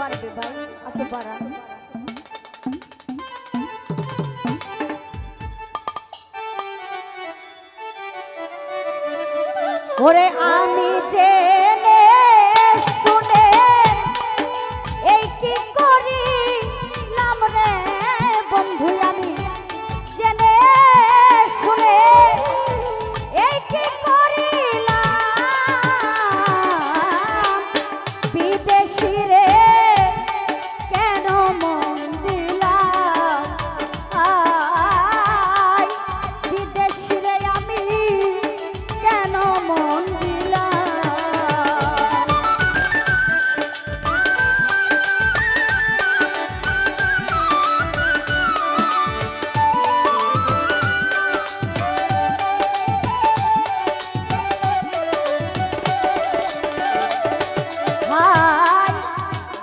পারবে ভাই, আপনি পারান। ওরে আমি জেনে শুনে এই কি করিলাম রে বন্ধু, আমি জেনে শুনে এই কি করিলাম, বিদেশি রে কেন মন দিলাম, আয় বিদেশি রে আমি কেন মন দিলাম। হায়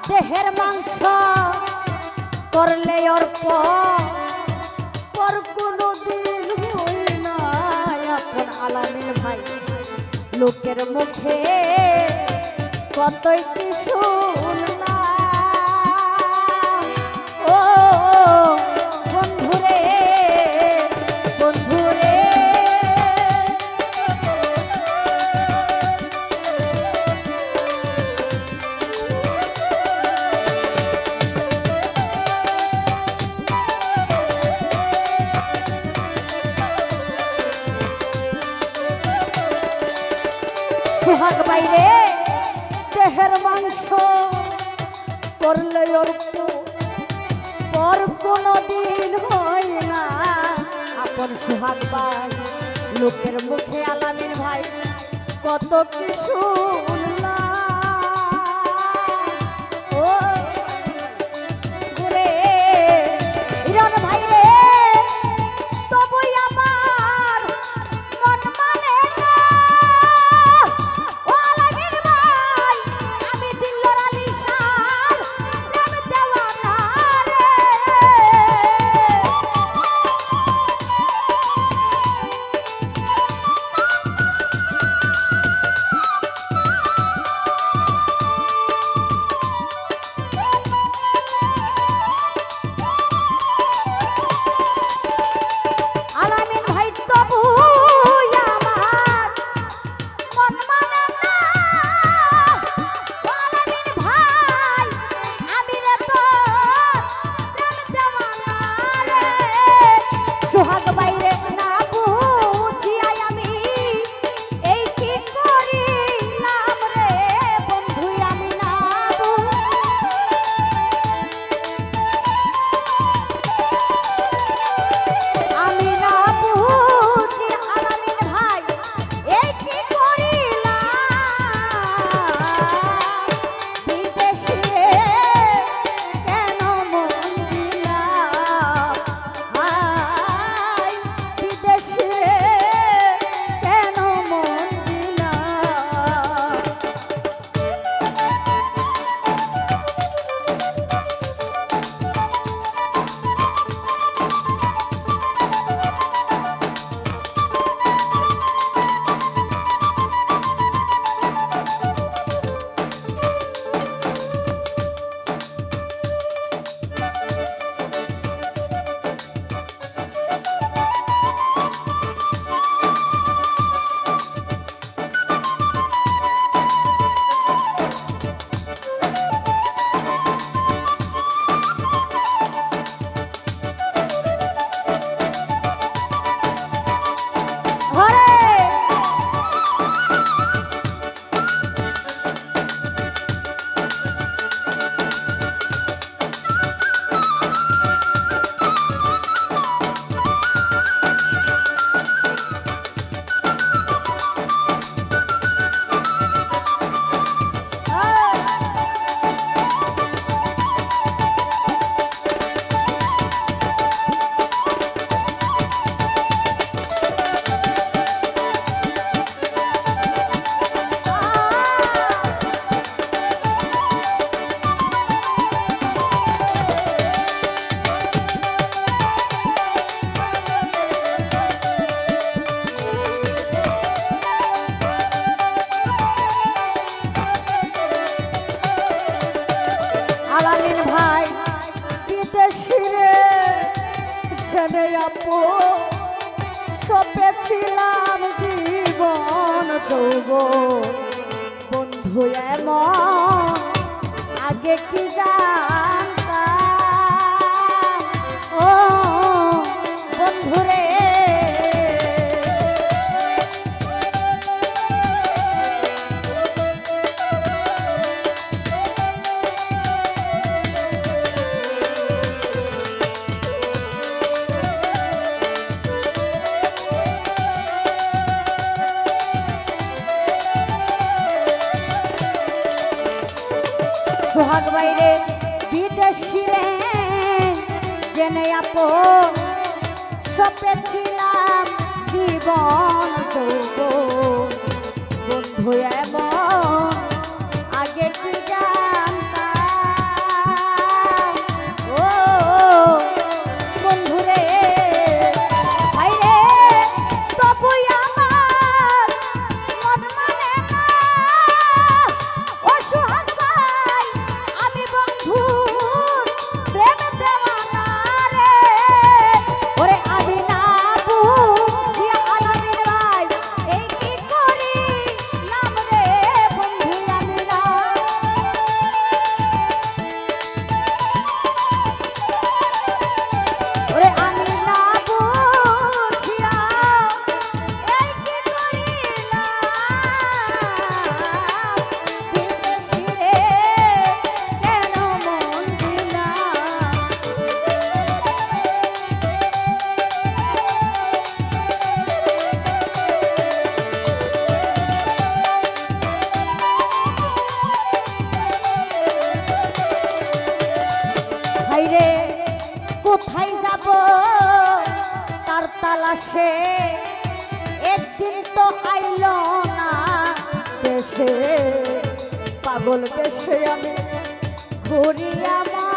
দেহের মাংস করলে অর্প, পর কোনো দিন হই না আপন আলামিন ভাই, লোকের মুখে কতই কি শুনলাম। ও বন্ধুরে বন্ধুরে, সোহাগ বাইরে দেহের মাংস করলে অর্প, পর কোনো দিন হয় না আপন সোহাগ ভাই, লোকের মুখে আলামিন ভাই কত কি শুনলাম। ও ঘুরে হিরণ ভাই রে, তবুই আমার মন মানে না, ও আলামিন ভাই আমি দিল্লার আলিশান প্রেম দেওয়ানা রে। আলামিন ভাই বিদেশি রে ছেড়ে আপু সপেছিলাম জীবন যৌবন বন্ধু এমন আগে কি জানতাম ও বন্ধুরে সোহাগ বাইরে বিদেশি রে জেনে আপো সপেছিলাম জীবন যৌবন বন্ধু এমন আগে কি জানতাম ও বন্ধুরে ভাইরে তবুই আমার মন মানে না ও সোহাগ ভাই আমি বন্ধুর প্রেম দেওয়ানা রে ওরে আমি না বুঝিয়া আলামিন ভাই এই কি করি নাম রে বন্ধু আমি না ওরে আমি না বুঝিয়া এই কি করিলাম বিদেশি রে কেন মন দিলাম ভাইরে কোথায় যাব তার তালাশে একদিন তো আইল না দেশে পাগল দেশে আমি ঘুরি আমার